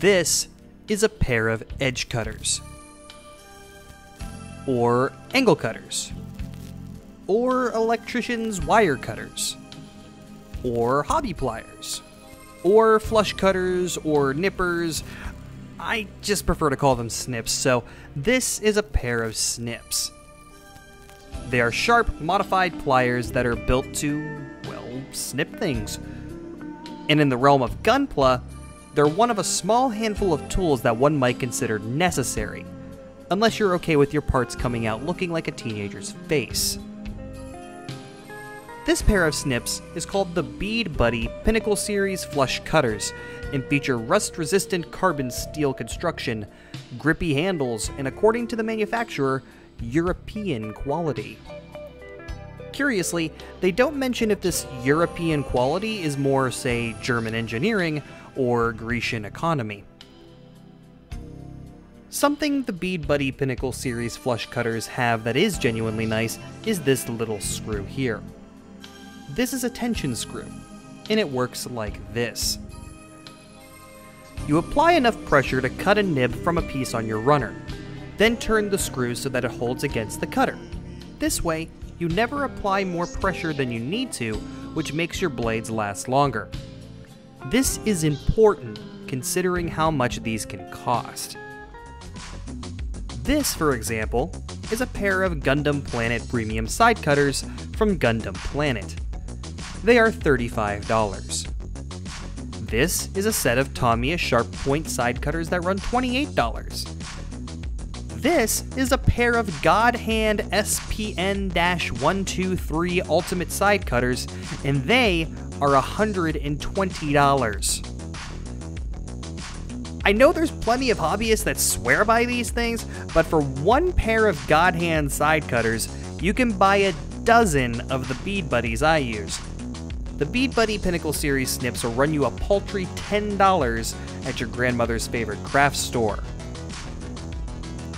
This is a pair of edge cutters, or angle cutters, or electrician's wire cutters, or hobby pliers, or flush cutters, or nippers. I just prefer to call them snips, so this is a pair of snips. They are sharp, modified pliers that are built to, well, snip things. And in the realm of Gunpla, they're one of a small handful of tools that one might consider necessary, unless you're okay with your parts coming out looking like a teenager's face. This pair of snips is called the Bead Buddy Pinnacle Series Flush Cutters and feature rust-resistant carbon steel construction, grippy handles, and according to the manufacturer, European quality. Curiously, they don't mention if this European quality is more, say, German engineering or Grecian economy. Something the Bead Buddy Pinnacle Series flush cutters have that is genuinely nice is this little screw here. This is a tension screw, and it works like this. You apply enough pressure to cut a nib from a piece on your runner, then turn the screw so that it holds against the cutter. This way, you never apply more pressure than you need to, which makes your blades last longer. This is important considering how much these can cost. This, for example, is a pair of Gundam Planet premium side cutters from Gundam Planet. They are $35. This is a set of Tamiya Sharp Point side cutters that run $28. This is a pair of God Hand SPN-123 Ultimate side cutters, and they are $120. I know there's plenty of hobbyists that swear by these things, but for one pair of God Hand side cutters, you can buy a dozen of the Bead Buddies I use. The Bead Buddy Pinnacle Series snips will run you a paltry $10 at your grandmother's favorite craft store.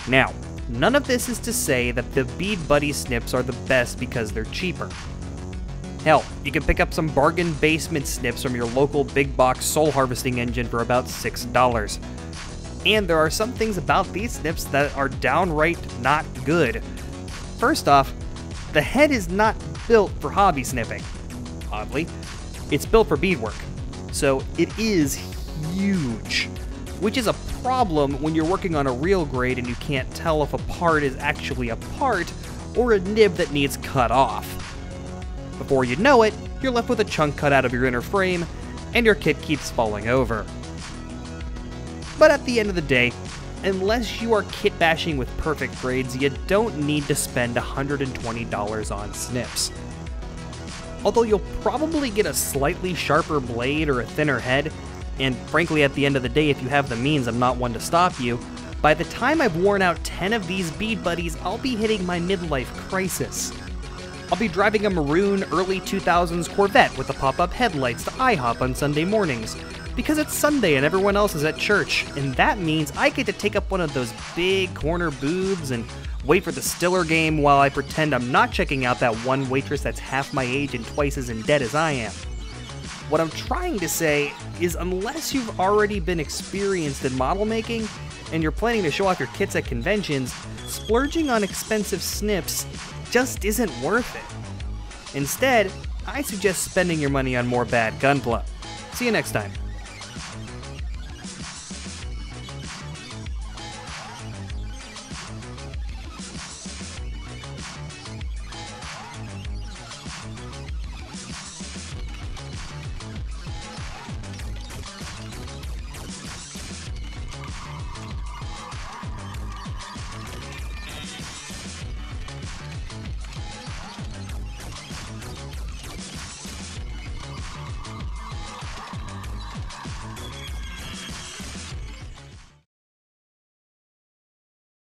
Now, none of this is to say that the Bead Buddy snips are the best because they're cheaper. Hell, you can pick up some bargain basement snips from your local big box soul harvesting engine for about $6. And there are some things about these snips that are downright not good. First off, the head is not built for hobby snipping. Oddly, it's built for beadwork, so it is huge, which is a problem when you're working on a real grade and you can't tell if a part is actually a part or a nib that needs cut off. Before you know it, you're left with a chunk cut out of your inner frame, and your kit keeps falling over. But at the end of the day, unless you are kit bashing with perfect grades, you don't need to spend $120 on snips. Although you'll probably get a slightly sharper blade or a thinner head, and frankly at the end of the day, if you have the means, I'm not one to stop you, by the time I've worn out 10 of these Bead Buddies, I'll be hitting my midlife crisis. I'll be driving a maroon early 2000s Corvette with the pop-up headlights to IHOP on Sunday mornings, because it's Sunday and everyone else is at church, and that means I get to take up one of those big corner booths and wait for the Stiller game while I pretend I'm not checking out that one waitress that's half my age and twice as in debt as I am. What I'm trying to say is unless you've already been experienced in model making and you're planning to show off your kits at conventions, splurging on expensive snips just isn't worth it. Instead, I suggest spending your money on more bad Gunpla. See you next time.